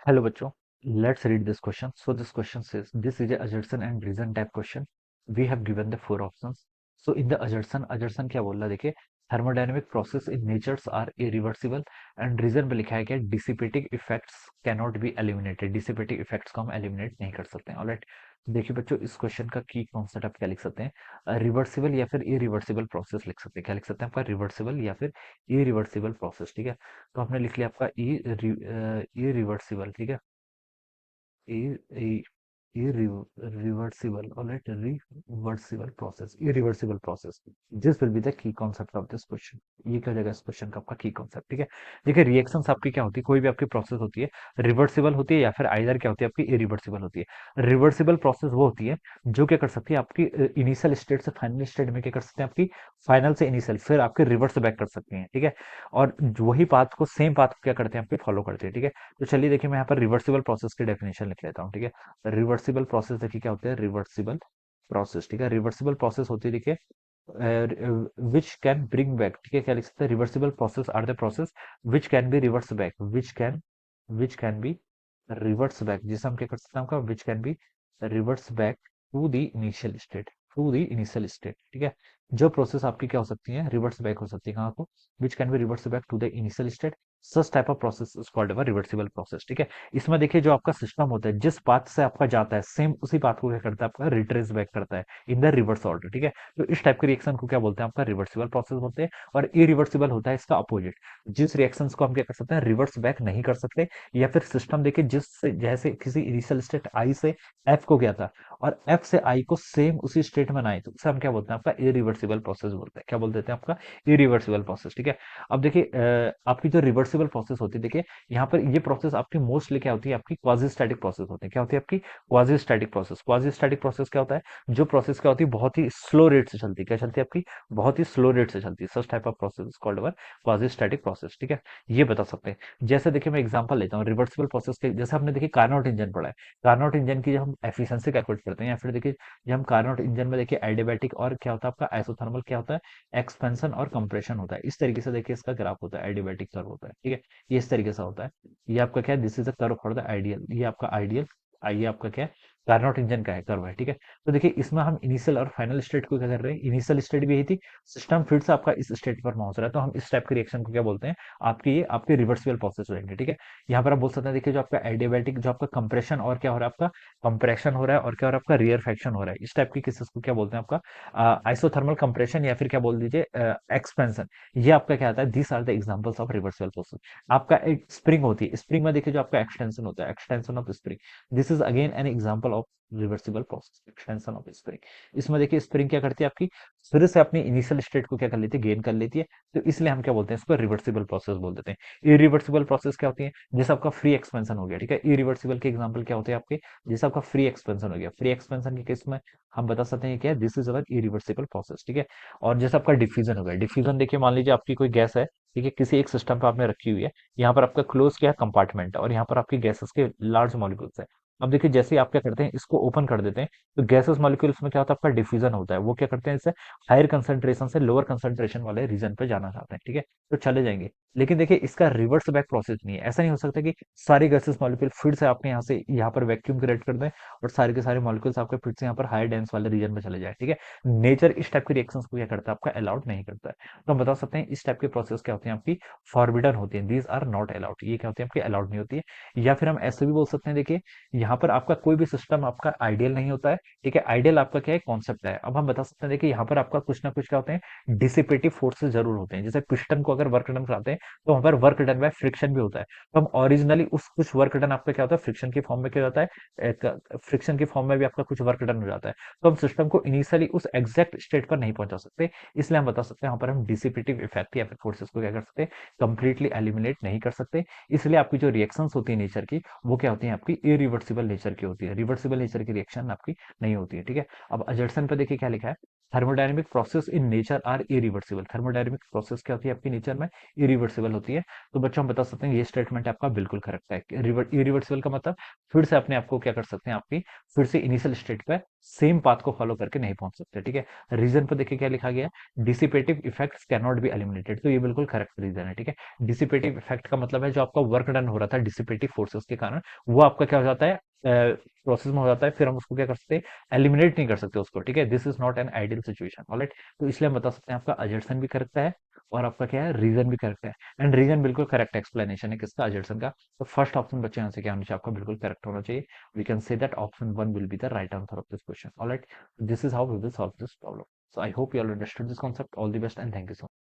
Hello बच्चों, let's read this question. So this question says, this is a assertion and reason type question. We have given the four options. So in the assertion क्या बोल रहा है देखिए, thermodynamic process in natures are irreversible and reason पे लिखा है क्या dissipating effects cannot be eliminated. Dissipating effects को हम eliminate नहीं कर सकते हैं. Alright, देखिए बच्चों इस क्वेश्चन का की कॉन्सेप्ट आप क्या लिख सकते हैं, रिवर्सिबल या फिर इरिवर्सिबल प्रोसेस लिख सकते हैं. क्या लिख सकते हैं आपका रिवर्सिबल या फिर इरिवर्सिबल प्रोसेस. ठीक है, तो आपने लिख लिया आपका इरिवर्सिबल. ठीक है, a irreversible, all right, reversible process, irreversible process. This will be the key concept of this question. ये क्या जाएगा इस क्वेश्चन का आपका की कॉन्सेप्ट. ठीक है, देखिए रिएक्शंस आपकी क्या होती है, कोई भी आपकी प्रोसेस होती है रिवर्सिबल होती है या फिर आइदर क्या होती है आपकी इरिवर्सिबल होती है. रिवर्सिबल प्रोसेस वो होती है जो क्या कर सकती है आपकी इनिशियल स्टेट से फाइनल स्टेट में क्या कर सकते हैं आपकी फाइनल से इनिशियल फिर आपके रिवर्स बैक कर सकती हैं. ठीक है, और वही पाथ को सेम पाथ क्या करते हैं आपके फॉलो करते हैं. ठीक है, तो चलिए देखिए मैं यहाँ पर रिवर्सिबल प्रोसेस की डेफिनेशन लिख लेता हूँ. ठीक है, रिवर्सिबल प्रोसेस देखिए क्या होता है रिवर्सिबल प्रोसेस. ठीक है, रिवर्सिबल प्रोसेस होती है देखिए विच कैन ब्रिंग बैक. ठीक है, क्या लिख सकते हैं reversible process are the process which can be reverse back, which can be reverse back, जिसे हम क्या कर सकते हैं आपका which can be reverse back to the initial state, to the initial state. ठीक है, जो प्रोसेस आपकी क्या हो सकती है रिवर्स बैक हो सकती है कहाँ को, which can be reverse back to the initial state. Such type of process is called a reversible process. ठीक है, इसमें देखिए जो आपका सिस्टम होता है जिस पाथ से आपका जाता है सेम उसी पाथ को क्या करता है आपका रिट्रेस बैक करता है इन द रिवर्स ऑर्डर. ठीक है, तो इस टाइप के रिएक्शन को क्या बोलते हैं आपका रिवर्सिबल प्रोसेस बोलते हैं. और इरिवर्सिबल होता है इसका अपोजिट, जिस रिएक्शंस को हम क्या कर सकते हैं रिवर्स बैक नहीं कर सकते, या फिर सिस्टम देखिए जिस जैसे किसी इनिशियल स्टेट आई से एफ को गया था और एफ से आई को सेम उसी स्टेट में आए तो उसे हम क्या बोलते हैं आपका इरिवर्सिबल प्रोसेस बोलते हैं. क्या बोल देते हैं आपका इरिवर्सिबल प्रोसेस. ठीक है, अब देखिए आपकी जो रिवर्सिबल प्रोसेस होती है देखिए यहाँ पर ये प्रोसेस आपकी मोस्टली क्या होती है आपकी क्वाजी स्टैटिक प्रोसेस होती है. क्या होती है आपकी quasi static process. Quasi static process क्या होता है, जो प्रोसेस क्या होती है बहुत ही स्लो रेट से चलती है. क्या चलती है आपकी बहुत ही स्लो रेट से चलती है. सच type of process called our quasi static process. ठीक है, ये बता सकते हैं. जैसे देखिए मैं एग्जांपल लेता हूँ रिवर्सिबल प्रोसेस के, जैसे हमने देखिए कार्नोट इंजन पढ़ा है. कार्नोट इंजन की जब हम एफिशिएंसी कैलकुलेट करते हैं या फिर देखिए जब हम कार्नोट इंजन में देखिए एडियाबैटिक और क्या होता है आपका आइसोथर्मल क्या होता है एक्सपेंशन और कंप्रेशन होता है. इस तरीके से देखिए इसका ग्राफ होता है एडियाबैटिक कर्व होता है. ठीक है, ये इस तरीके से होता है. ये आपका क्या है this is a curve for the ideal, ये आपका आइडियल, ये आपका क्या है कार्नोट इंजन का है कर्व है. ठीक है, तो देखिए इसमें हम इनिशियल और फाइनल स्टेट को क्या कर रहे हैं, इनिशियल स्टेट भी यही थी, सिस्टम फिर से आपका इस स्टेट पर पहुंच रहा है तो हम इस टाइप के रिएक्शन को क्या बोलते हैं आपकी ये आपके रिवर्सिबल प्रोसेस हो जाएंगे. ठीक है, यहाँ पर आप बोल सकते हैं देखिए जो आपका एडियाबैटिक जो आपका कंप्रेशन और क्या हो रहा है आपका कंप्रेशन हो रहा है और क्या हो रहा है आपका रियरफेक्शन हो रहा है, इस टाइप की केसेस को क्या बोलते हैं आपका आइसोथर्मल कंप्रेशन या फिर क्या बोल दीजिए एक्सपेंशन. ये आपका क्या आता है this are the examples of reversible process. आपका एक स्प्रिंग होती है, स्प्रिंग में देखिए जो आपका एक्सटेंशन होता है extension of spring, this is again an example of reversible process extension of spring. इसमें देखिए स्प्रिंग क्या करती है आपकी फिर से अपनी इनिशियल स्टेट को क्या कर लेती है गेन कर लेती है, तो इसलिए हम क्या बोलते हैं इसको रिवर्सिबल प्रोसेस बोल देते हैं. इरिवर्सिबल प्रोसेस क्या होती है, जैसे आपका फ्री एक्सपेंशन हो गया. ठीक है, इरिवर्सिबल के एग्जांपल क्या होते हैं आपके, जैसे आपका फ्री एक्सपेंशन हो गया, फ्री एक्सपेंशन के केस में हम बता सकते हैं क्या है this is our irreversible process. ठीक है, और जैसे आपका डिफ्यूजन हो गया, डिफ्यूजन देखिए मान लीजिए आपकी कोई गैस है. ठीक है, किसी एक सिस्टम पे आपने रखी हुई है, यहाँ पर आपका क्लोज क्या है कंपार्टमेंट और यहाँ पर आपकी गैसेस के लार्ज मॉलिक्यूल्स है. अब देखिए जैसे ही आप क्या करते हैं इसको ओपन कर देते हैं तो गैसेस मॉलिक्यूल्स में क्या होता है आपका डिफ्यूजन होता है, वो क्या करते हैं इसे हायर कंसंट्रेशन से लोअर कंसंट्रेशन वाले रीजन पे जाना चाहते हैं. ठीक है, तो चले जाएंगे. लेकिन देखिए इसका रिवर्स बैक प्रोसेस नहीं है, ऐसा नहीं हो सकता कि सारी गैसेस मॉलिक्यूल फिर से आपके यहाँ से यहाँ पर वैक्यूम क्रिएट कर दें और सारे के सारे मॉलिक्यूल्स आपके फिर से यहाँ पर हायर डेंस वाले रीजन में चले जाए. ठीक है, नेचर इस टाइप की रिएक्शंस को क्या करता है आपका अलाउड नहीं करता है. तो हम बता सकते हैं इस टाइप के प्रोसेस क्या होते हैं आपकी फॉरबिडन होती है, दीज आर नॉट अलाउड, ये क्या होती है आपकी अलाउड नहीं होती है. या फिर हम ऐसे भी बोल सकते हैं देखिए यहाँ पर आपका कोई भी सिस्टम आपका आइडियल नहीं होता है. ठीक है, आइडियल आपका क्या है कॉन्सेप्ट है. अब हम बता सकते हैं देखिए यहाँ पर आपका कुछ ना कुछ क्या होते हैं डिसिपेटिव फोर्सेस जरूर होते हैं. जैसे पिस्टन को अगर वर्क डन कराते हैं तो वहां पर वर्क डन बाय फ्रिक्शन भी होता है. तो हम ओरिजिनली उस कुछ वर्क डन आपका क्या होता है फ्रिक्शन के फॉर्म में क्या जाता है, फ्रिक्शन के फॉर्म में भी आपका कुछ वर्क डन हो जाता है. तो हम सिस्टम को इनिशियली उस एग्जैक्ट स्टेट पर नहीं पहुंचा सकते, इसलिए हम बता सकते हैं यहाँ पर हम डिसिपेटिव इफेक्ट या फिर फोर्सेस को क्या कर सकते हैं कंप्लीटली एलिमिनेट नहीं कर सकते. इसलिए आपकी जो रिएक्शंस होती है नेचर की वो क्या होती है आपकी इरिवर्सिबल नेचर की होती है, रिवर्सिबल नेचर की रिएक्शन आपकी नहीं होती है. ठीक है, अब अजर्सन पे देखिए क्या लिखा है, thermodynamic process in nature are irreversible. Thermodynamic process क्या होती है आपकी नेचर में, इरिवर्सिबल होती है। तो बच्चों हम बता सकते हैं ये स्टेटमेंट आपका बिल्कुल करेक्ट है। इरिवर्सिबल का मतलब फिर से अपने आप को क्या कर सकते हैं, आपकी फिर से इनिशियल स्टेट पे सेम पाथ को फॉलो करके नहीं पहुंच सकते, ठीक है। रीजन पर देखिए क्या लिखा गया, dissipative effects can not be eliminated, तो ये बिल्कुल करेक्ट रीजन है, ठीक है। डिसिपेटिव इफेक्ट का मतलब है जो आपका वर्क डन हो रहा था डिसिपेटिव फोर्सेस के कारण, वो आपका क्या हो जाता है, प्रोसेस में हो जाता है, फिर हम उसको क्या कर सकते हैं, एलिमिनेट नहीं कर सकते उसको, ठीक है। This is not an ideal situation, alright. तो इसलिए हम बता सकते हैं आपका अजर्सन भी करेक्ट है और आपका क्या है, रीजन भी करेक्ट है। एंड रीजन बिल्कुल करेक्ट एक्सप्लेनेशन है किसका, अजर्सन का। तो फर्स्ट ऑप्शन बच्चे यहाँ से क्या होना चाहिए, आपका बिल्कुल करेक्ट होना चाहिए। We can say that option one will be the right answer of this question, alright. This is how we will solve this problem. So I hope you all understood this concept. All the best and thank you so much.